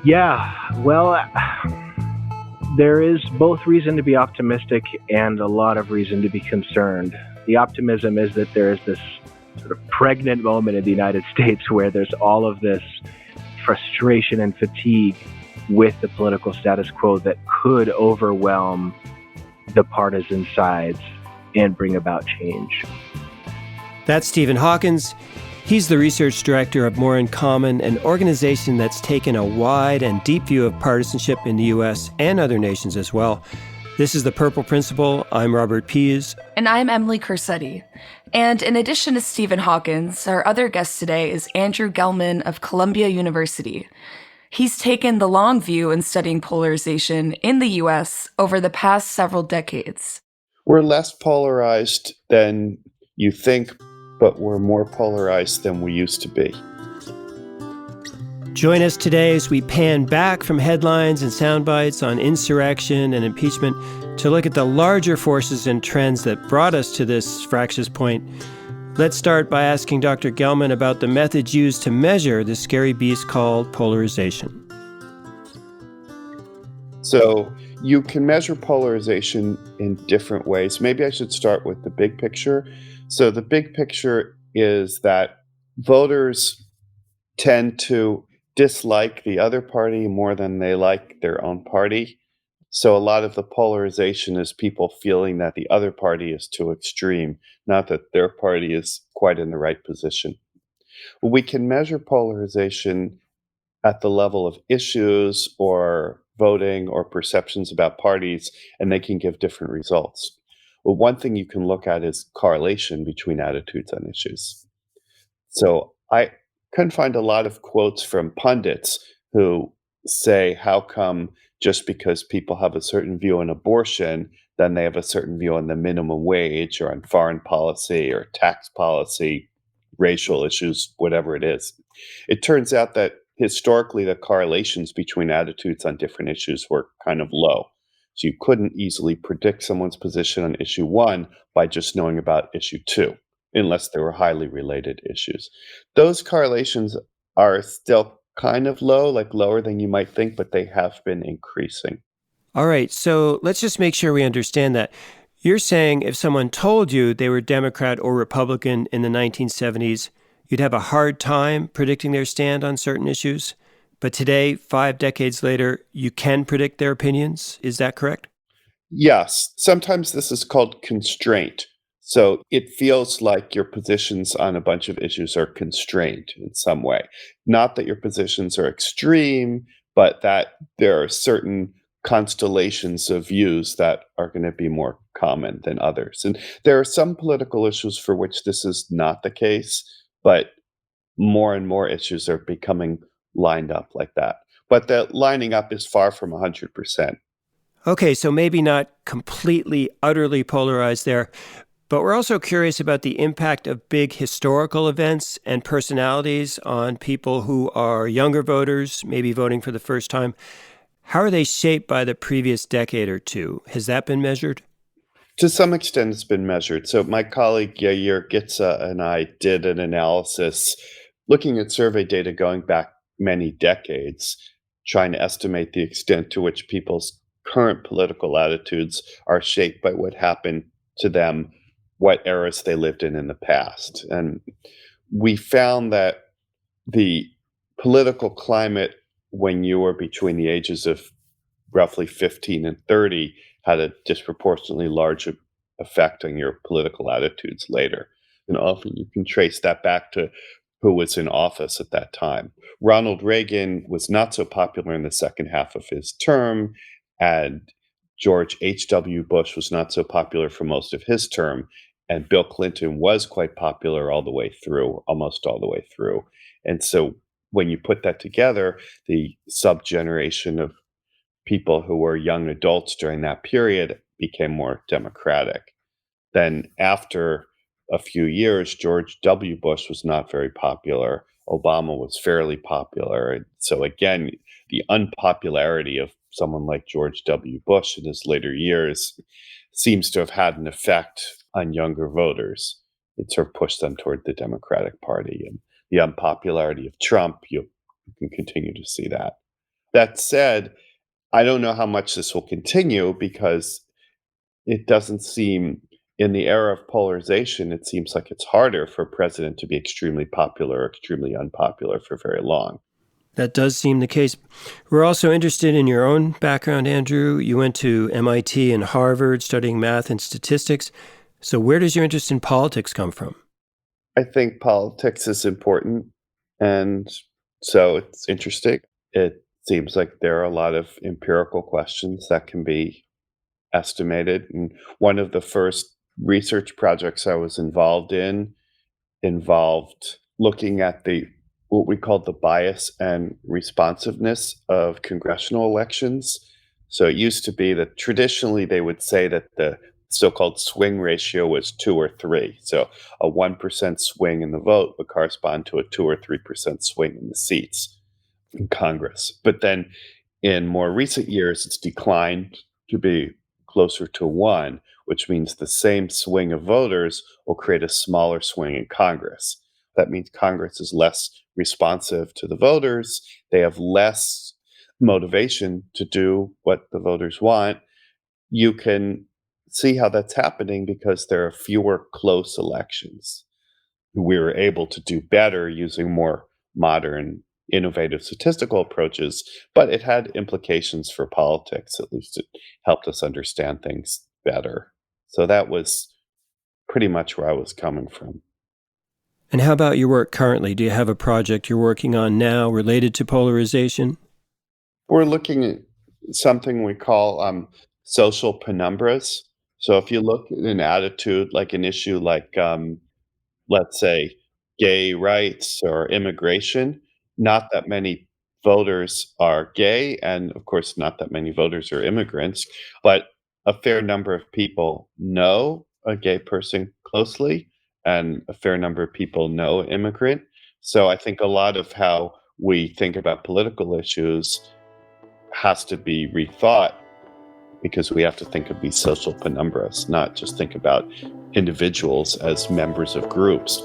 Yeah, well, there is both reason to be optimistic and a lot of reason to be concerned. The optimism is that there is this sort of pregnant moment in the United States where there's all of this frustration and fatigue with the political status quo that could overwhelm the partisan sides and bring about change. That's Stephen Hawkins. He's the research director of More in Common, an organization that's taken a wide and deep view of partisanship in the U.S. and other nations as well. This is The Purple Principle. I'm Robert Pease. And I'm Emily Corsetti. And in addition to Stephen Hawkins, our other guest today is Andrew Gelman of Columbia University. He's taken the long view in studying polarization in the U.S. over the past several decades. We're less polarized than you think, but we're more polarized than we used to be. Join us today as we pan back from headlines and sound bites on insurrection and impeachment to look at the larger forces and trends that brought us to this fractious point. Let's start by asking Dr. Gelman about the methods used to measure the scary beast called polarization. So you can measure polarization in different ways. Maybe I should start with the big picture. So the big picture is that voters tend to dislike the other party more than they like their own party. So a lot of the polarization is people feeling that the other party is too extreme, not that their party is quite in the right position. We can measure polarization at the level of issues or voting or perceptions about parties, and they can give different results. Well, one thing you can look at is correlation between attitudes on issues. So I couldn't find a lot of quotes from pundits who say, how come just because people have a certain view on abortion, then they have a certain view on the minimum wage or on foreign policy or tax policy, racial issues, whatever it is. It turns out that historically the correlations between attitudes on different issues were kind of low. So you couldn't easily predict someone's position on issue one by just knowing about issue two, unless they were highly related issues. Those correlations are still kind of low, like lower than you might think, but they have been increasing. All right, so let's just make sure we understand that. You're saying if someone told you they were Democrat or Republican in the 1970s, you'd have a hard time predicting their stand on certain issues. But today, 5 decades later, you can predict their opinions. Is that correct? Yes. Sometimes this is called constraint. So it feels like your positions on a bunch of issues are constrained in some way. Not that your positions are extreme, but that there are certain constellations of views that are going to be more common than others. And there are some political issues for which this is not the case, but more and more issues are becoming lined up like that. But the lining up is far from 100%. Okay, so maybe not completely, utterly polarized there, but we're also curious about the impact of big historical events and personalities on people who are younger voters, maybe voting for the first time. How are they shaped by the previous decade or two? Has that been measured? To some extent, it's been measured. So my colleague Yair Gitza and I did an analysis looking at survey data going back many decades, trying to estimate the extent to which people's current political attitudes are shaped by what happened to them, what eras they lived in the past. And we found that the political climate when you were between the ages of roughly 15 and 30 had a disproportionately large effect on your political attitudes later. And often you can trace that back to who was in office at that time. Ronald Reagan was not so popular in the second half of his term, and George H.W. Bush was not so popular for most of his term, and Bill Clinton was quite popular all the way through, almost all the way through. And so when you put that together, the subgeneration of people who were young adults during that period became more democratic. Then after a few years, George W. Bush was not very popular. Obama was fairly popular. And so again, the unpopularity of someone like George W. Bush in his later years seems to have had an effect on younger voters. It sort of pushed them toward the Democratic Party. And the unpopularity of Trump, you can continue to see that. That said, I don't know how much this will continue because it doesn't seem, in the era of polarization, it seems like it's harder for a president to be extremely popular or extremely unpopular for very long. That does seem the case. We're also interested in your own background, Andrew. You went to MIT and Harvard studying math and statistics. So where does your interest in politics come from? I think politics is important, and so it's interesting. It seems like there are a lot of empirical questions that can be estimated. And one of the first research projects I was involved in involved looking at the what we called the bias and responsiveness of congressional elections. So it used to be that traditionally they would say that the so-called swing ratio was 2 or 3. So a 1% swing in the vote would correspond to a 2 or 3% swing in the seats in Congress. But then in more recent years, it's declined to be closer to 1, which means the same swing of voters will create a smaller swing in Congress. That means Congress is less responsive to the voters. They have less motivation to do what the voters want. You can see how that's happening because there are fewer close elections. We were able to do better using more modern, innovative statistical approaches, but it had implications for politics. At least it helped us understand things better. So that was pretty much where I was coming from. And how about your work currently? Do you have a project you're working on now related to polarization? We're looking at something we call social penumbras. So if you look at an attitude, like an issue like, let's say, gay rights or immigration, not that many voters are gay, and of course, not that many voters are immigrants, but a fair number of people know a gay person closely, and a fair number of people know an immigrant. So I think a lot of how we think about political issues has to be rethought because we have to think of these social penumbras, not just think about individuals as members of groups.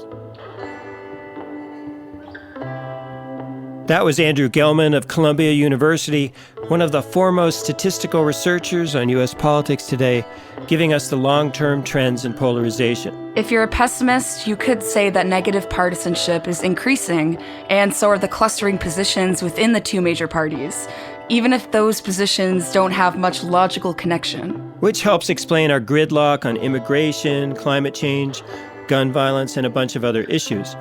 That was Andrew Gelman of Columbia University, one of the foremost statistical researchers on U.S. politics today, giving us the long-term trends in polarization. If you're a pessimist, you could say that negative partisanship is increasing, and so are the clustering positions within the two major parties, even if those positions don't have much logical connection. Which helps explain our gridlock on immigration, climate change, gun violence, and a bunch of other issues.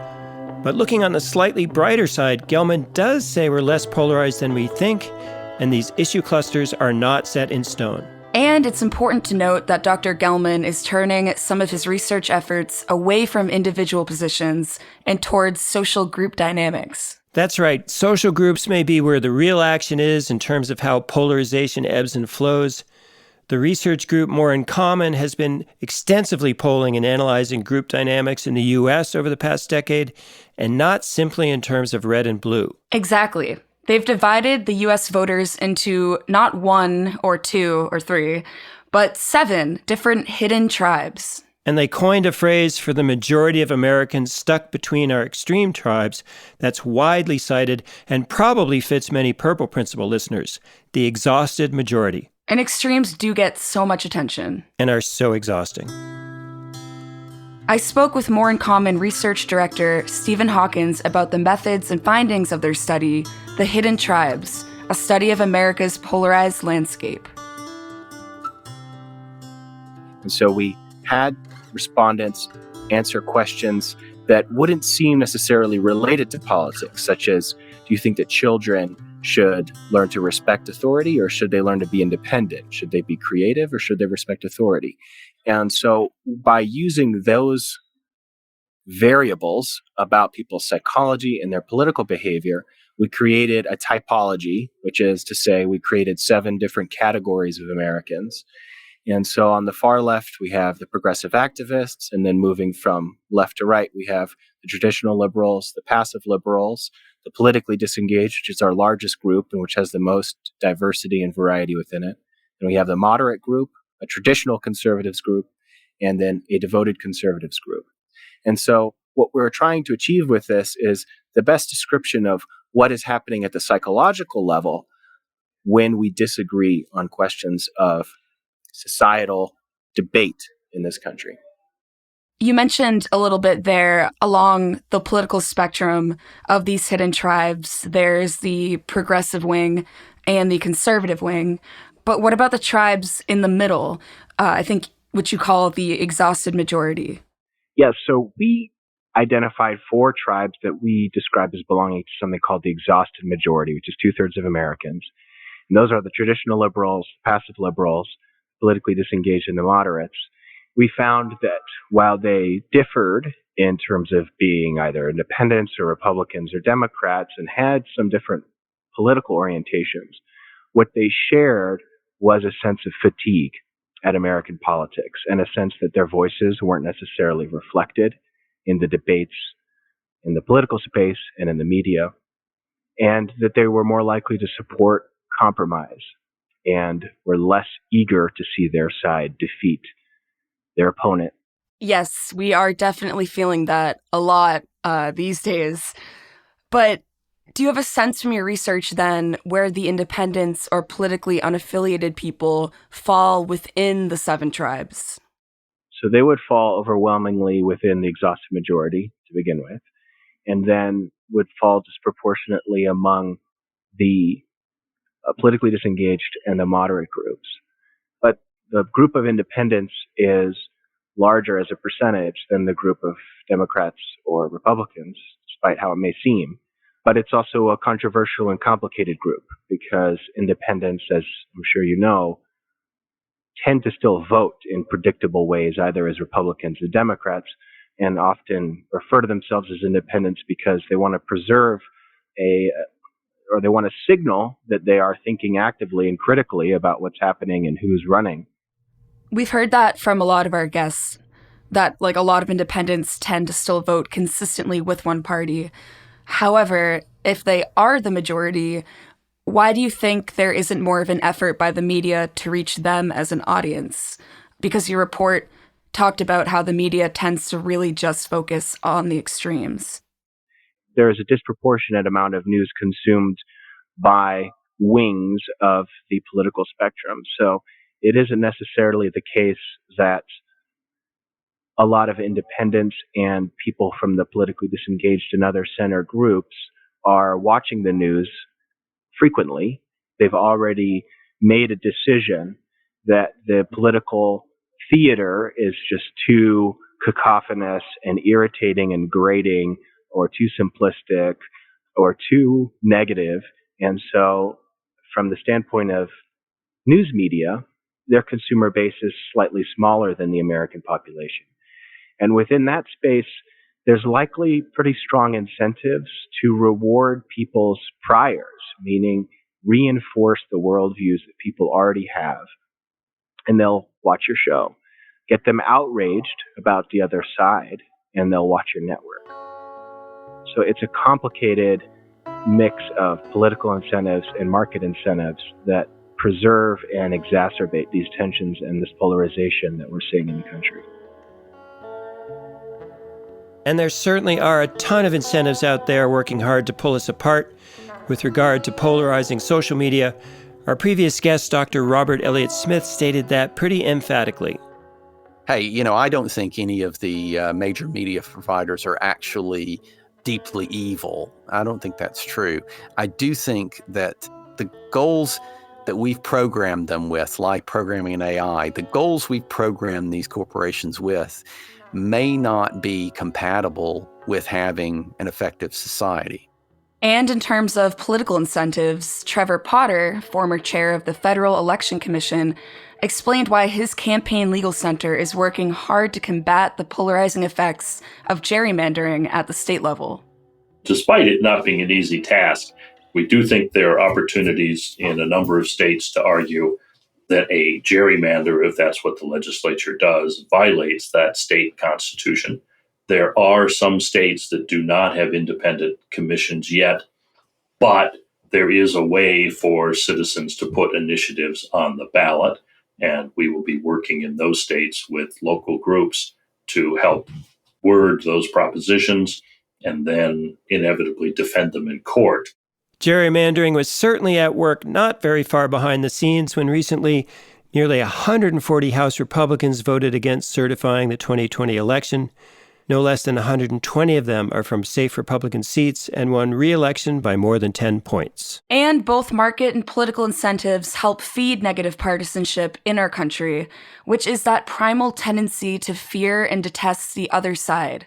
But looking on the slightly brighter side, Gelman does say we're less polarized than we think, and these issue clusters are not set in stone. And it's important to note that Dr. Gelman is turning some of his research efforts away from individual positions and towards social group dynamics. That's right. Social groups may be where the real action is in terms of how polarization ebbs and flows. The research group More in Common has been extensively polling and analyzing group dynamics in the U.S. over the past decade, and not simply in terms of red and blue. Exactly. They've divided the U.S. voters into not 1 or 2 or 3, but 7 different hidden tribes. And they coined a phrase for the majority of Americans stuck between our extreme tribes that's widely cited and probably fits many Purple Principle listeners, the exhausted majority. And extremes do get so much attention. And are so exhausting. I spoke with More in Common research director Stephen Hawkins about the methods and findings of their study, The Hidden Tribes, a study of America's polarized landscape. And so we had respondents answer questions that wouldn't seem necessarily related to politics, such as, do you think that children should learn to respect authority, or should they learn to be independent? Should they be creative, or should they respect authority? And so by using those variables about people's psychology and their political behavior, we created a typology, which is to say we created 7 different categories of Americans. And so on the far left, we have the progressive activists, and then moving from left to right, we have the traditional liberals, the passive liberals, the politically disengaged, which is our largest group and which has the most diversity and variety within it. And we have the moderate group, a traditional conservatives group, and then a devoted conservatives group. And so what we're trying to achieve with this is the best description of what is happening at the psychological level, when we disagree on questions of societal debate in this country. You mentioned a little bit there along the political spectrum of these hidden tribes. There's the progressive wing and the conservative wing. But what about the tribes in the middle? I think what you call the exhausted majority. Yes, so we identified 4 tribes that we describe as belonging to something called the exhausted majority, which is 2/3 of Americans. And those are the traditional liberals, passive liberals, politically disengaged, and the moderates. We found that while they differed in terms of being either independents or Republicans or Democrats and had some different political orientations, what they shared was a sense of fatigue at American politics and a sense that their voices weren't necessarily reflected in the debates in the political space and in the media, and that they were more likely to support compromise and were less eager to see their side defeat their opponent. Yes, we are definitely feeling that a lot these days. But do you have a sense from your research then where the independents or politically unaffiliated people fall within the 7 tribes? So they would fall overwhelmingly within the exhausted majority to begin with, and then would fall disproportionately among the politically disengaged and the moderate groups. But the group of independents is larger as a percentage than the group of Democrats or Republicans, despite how it may seem. But it's also a controversial and complicated group because independents, as I'm sure you know, tend to still vote in predictable ways, either as Republicans or Democrats, and often refer to themselves as independents because they want to preserve or they want to signal that they are thinking actively and critically about what's happening and who's running. We've heard that from a lot of our guests, that like a lot of independents tend to still vote consistently with one party. However, if they are the majority, why do you think there isn't more of an effort by the media to reach them as an audience? Because your report talked about how the media tends to really just focus on the extremes. There is a disproportionate amount of news consumed by wings of the political spectrum. So it isn't necessarily the case that a lot of independents and people from the politically disengaged and other center groups are watching the news frequently. They've already made a decision that the political theater is just too cacophonous and irritating and grating, or too simplistic, or too negative. And so, from the standpoint of news media, their consumer base is slightly smaller than the American population. And within that space, there's likely pretty strong incentives to reward people's priors, meaning reinforce the worldviews that people already have. And they'll watch your show, get them outraged about the other side, and they'll watch your network. So it's a complicated mix of political incentives and market incentives that preserve and exacerbate these tensions and this polarization that we're seeing in the country. And there certainly are a ton of incentives out there working hard to pull us apart. With regard to polarizing social media, our previous guest, Dr. Robert Elliott Smith, stated that pretty emphatically. Hey, I don't think any of the major media providers are actually deeply evil. I don't think that's true. I do think that the goals that we've programmed them with, like programming an AI, the goals we've programmed these corporations with may not be compatible with having an effective society. And in terms of political incentives, Trevor Potter, former chair of the Federal Election Commission, explained why his campaign legal center is working hard to combat the polarizing effects of gerrymandering at the state level. Despite it not being an easy task, we do think there are opportunities in a number of states to argue that a gerrymander, if that's what the legislature does, violates that state constitution. There are some states that do not have independent commissions yet, but there is a way for citizens to put initiatives on the ballot, and we will be working in those states with local groups to help word those propositions and then inevitably defend them in court. Gerrymandering was certainly at work not very far behind the scenes when recently nearly 140 House Republicans voted against certifying the 2020 election. No less than 120 of them are from safe Republican seats and won re-election by more than 10 points. And both market and political incentives help feed negative partisanship in our country, which is that primal tendency to fear and detest the other side.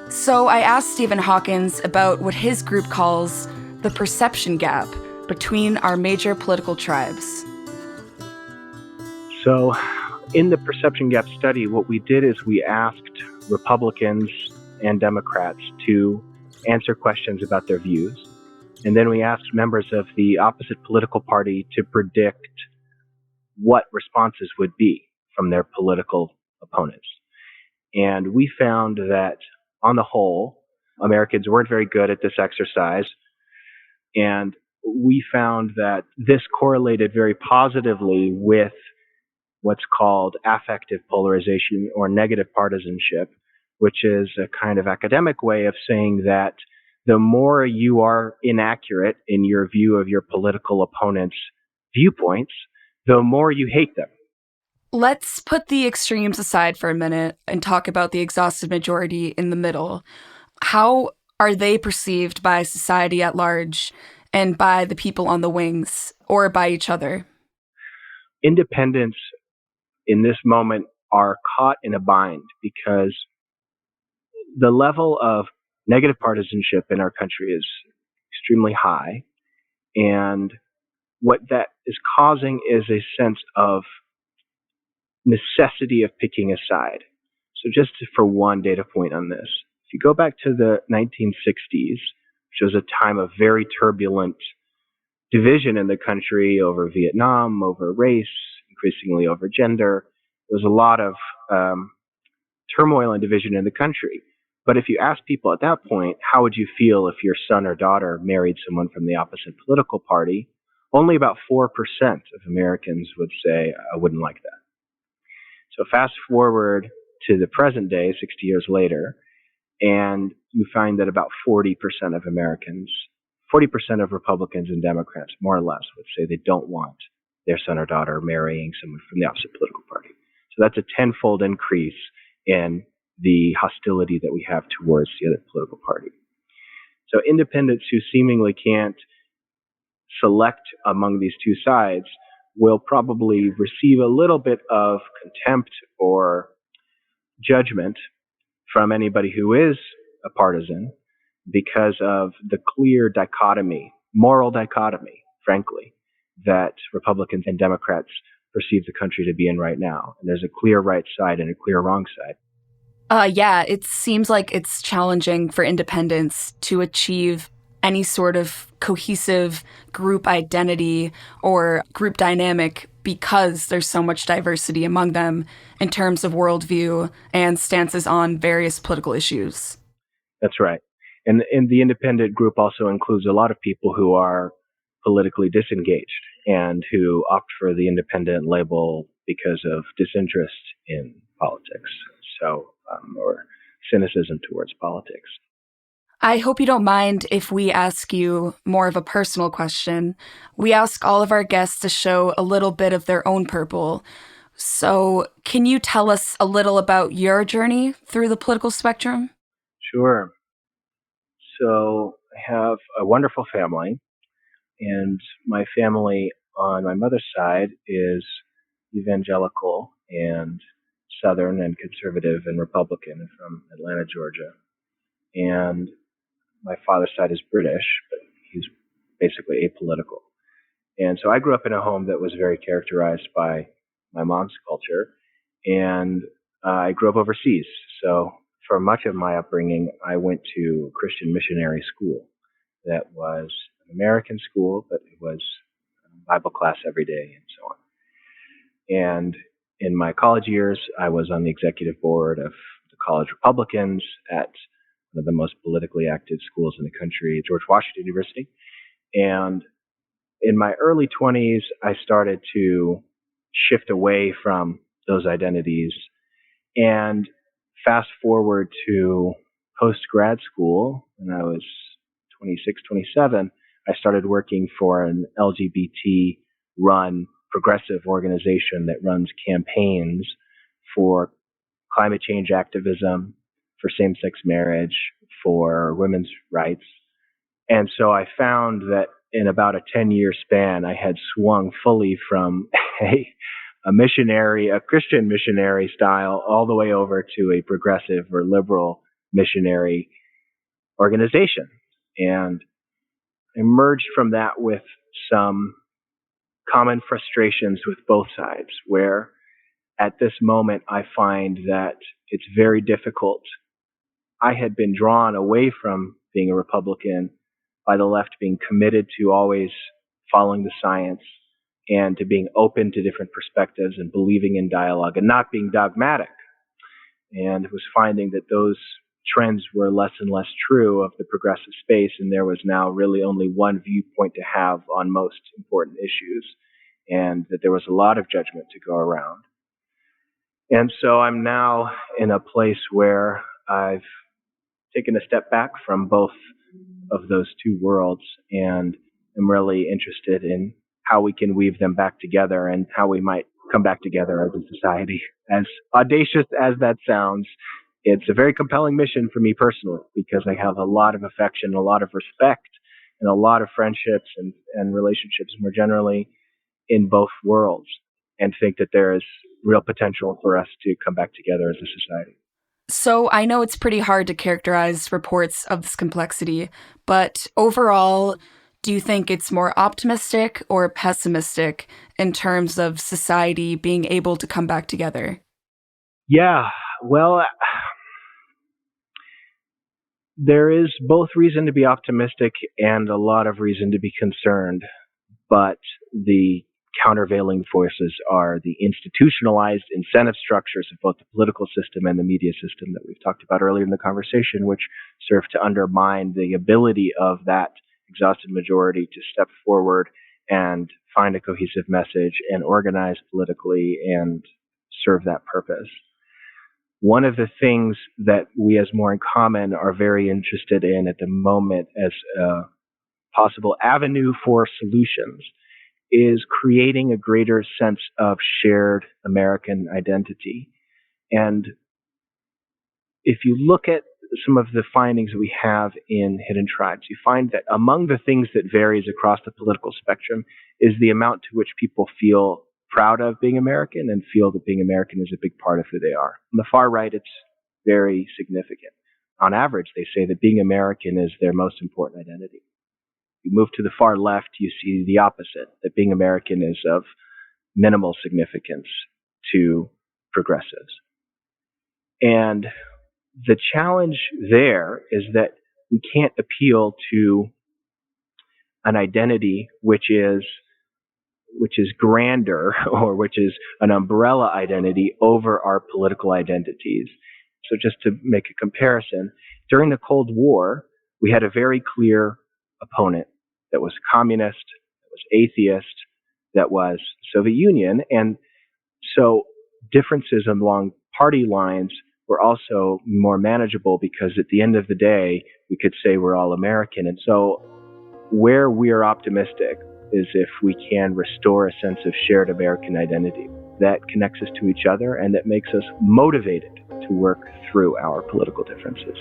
So I asked Stephen Hawkins about what his group calls the perception gap between our major political tribes. So in the perception gap study, what we did is we asked Republicans and Democrats to answer questions about their views. And then we asked members of the opposite political party to predict what responses would be from their political opponents. And we found that, on the whole, Americans weren't very good at this exercise. And we found that this correlated very positively with what's called affective polarization or negative partisanship, which is a kind of academic way of saying that the more you are inaccurate in your view of your political opponent's viewpoints, the more you hate them. Let's put the extremes aside for a minute and talk about the exhaustive majority in the middle. How are they perceived by society at large and by the people on the wings or by each other? Independents in this moment are caught in a bind because the level of negative partisanship in our country is extremely high. And what that is causing is a sense of necessity of picking a side. So just for one data point on this, if you go back to the 1960s, which was a time of very turbulent division in the country over Vietnam, over race, increasingly over gender, there was a lot of turmoil and division in the country. But if you ask people at that point, how would you feel if your son or daughter married someone from the opposite political party? Only about 4% of Americans would say, I wouldn't like that. So fast forward to the present day, 60 years later, and you find that about 40% of Americans, 40% of Republicans and Democrats, more or less, would say they don't want their son or daughter marrying someone from the opposite political party. So that's a tenfold increase in the hostility that we have towards the other political party. So independents who seemingly can't select among these two sides will probably receive a little bit of contempt or judgment from anybody who is a partisan because of the clear dichotomy, moral dichotomy, frankly, that Republicans and Democrats perceive the country to be in right now. And there's a clear right side and a clear wrong side. Yeah, it seems like it's challenging for independents to achieve any sort of cohesive group identity or group dynamic because there's so much diversity among them in terms of worldview and stances on various political issues. That's right. And the independent group also includes a lot of people who are politically disengaged and who opt for the independent label because of disinterest in politics, or cynicism towards politics. I hope you don't mind if we ask you more of a personal question. We ask all of our guests to show a little bit of their own purple. So can you tell us a little about your journey through the political spectrum? Sure. So I have a wonderful family, and my family on my mother's side is evangelical and Southern and conservative and Republican from Atlanta, Georgia. And my father's side is British, but he's basically apolitical. And so I grew up in a home that was very characterized by my mom's culture, and I grew up overseas. So for much of my upbringing, I went to a Christian missionary school that was an American school, but it was Bible class every day and so on. And in my college years, I was on the executive board of the College Republicans at one of the most politically active schools in the country, George Washington University. And in my early 20s, I started to shift away from those identities. And fast forward to post-grad school, when I was 26, 27, I started working for an LGBT-run progressive organization that runs campaigns for climate change activism, for same-sex marriage, for women's rights. And so I found that in about a 10-year span, I had swung fully from a missionary, a Christian missionary style, all the way over to a progressive or liberal missionary organization. And emerged from that with some common frustrations with both sides, where at this moment I find that it's very difficult. I had been drawn away from being a Republican by the left being committed to always following the science and to being open to different perspectives and believing in dialogue and not being dogmatic. And was finding that those trends were less and less true of the progressive space, and there was now really only one viewpoint to have on most important issues, and that there was a lot of judgment to go around. And so I'm now in a place where I've taken a step back from both of those two worlds and am really interested in how we can weave them back together and how we might come back together as a society. As audacious as that sounds, it's a very compelling mission for me personally, because I have a lot of affection, a lot of respect, and a lot of friendships and relationships more generally in both worlds, and think that there is real potential for us to come back together as a society. So I know it's pretty hard to characterize reports of this complexity, but overall, do you think it's more optimistic or pessimistic in terms of society being able to come back together? Yeah, well, there is both reason to be optimistic and a lot of reason to be concerned, but the countervailing forces are the institutionalized incentive structures of both the political system and the media system that we've talked about earlier in the conversation, which serve to undermine the ability of that exhausted majority to step forward and find a cohesive message and organize politically and serve that purpose. One of the things that we as More in Common are very interested in at the moment as a possible avenue for solutions is creating a greater sense of shared American identity. And if you look at some of the findings that we have in Hidden Tribes, you find that among the things that varies across the political spectrum is the amount to which people feel proud of being American and feel that being American is a big part of who they are. On the far right, it's very significant. On average, they say that being American is their most important identity. You move to the far left, you see the opposite, that being American is of minimal significance to progressives. And the challenge there is that we can't appeal to an identity which is grander or which is an umbrella identity over our political identities. So just to make a comparison, during the Cold War, we had a very clear opponent that was communist, that was atheist, that was Soviet Union. And so differences along party lines were also more manageable because at the end of the day, we could say we're all American. And so where we're optimistic is if we can restore a sense of shared American identity that connects us to each other and that makes us motivated to work through our political differences.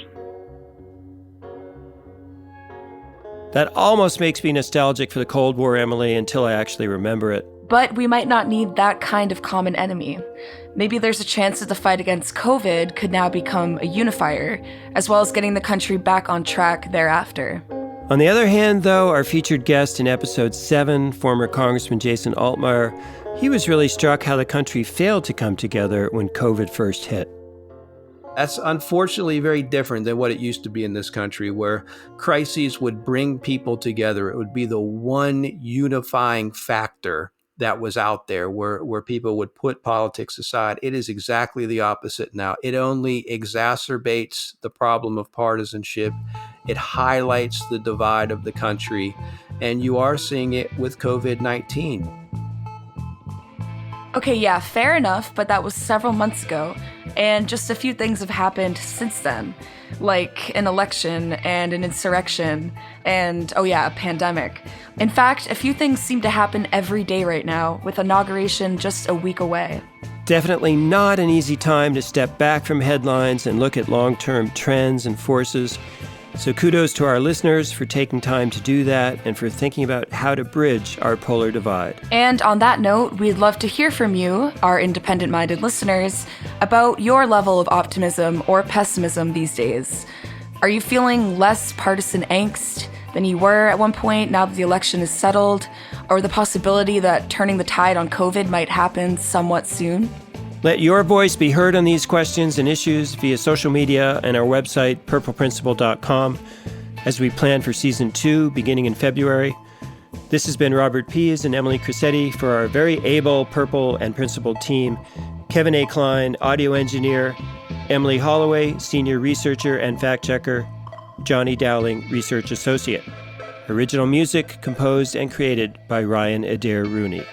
That almost makes me nostalgic for the Cold War, Emily, until I actually remember it. But we might not need that kind of common enemy. Maybe there's a chance that the fight against COVID could now become a unifier, as well as getting the country back on track thereafter. On the other hand, though, our featured guest in episode 7, former Congressman Jason Altmaier, he was really struck how the country failed to come together when COVID first hit. That's unfortunately very different than what it used to be in this country, where crises would bring people together. It would be the one unifying factor that was out there where people would put politics aside. It is exactly the opposite now. It only exacerbates the problem of partisanship. It highlights the divide of the country, and you are seeing it with COVID-19. Okay, yeah, fair enough, but that was several months ago, and just a few things have happened since then. like an election and an insurrection and, a pandemic. In fact, a few things seem to happen every day right now, with inauguration just a week away. Definitely not an easy time to step back from headlines and look at long-term trends and forces. So kudos to our listeners for taking time to do that and for thinking about how to bridge our polar divide. And on that note, we'd love to hear from you, our independent-minded listeners, about your level of optimism or pessimism these days. Are you feeling less partisan angst than you were at one point now that the election is settled, or the possibility that turning the tide on COVID might happen somewhat soon? Let your voice be heard on these questions and issues via social media and our website, purpleprinciple.com, as we plan for Season 2 beginning in February. This has been Robert Pease and Emily Crissetti for our very able Purple and Principle team, Kevin A. Klein, audio engineer, Emily Holloway, senior researcher and fact-checker, Johnny Dowling, research associate. Original music composed and created by Ryan Adair Rooney.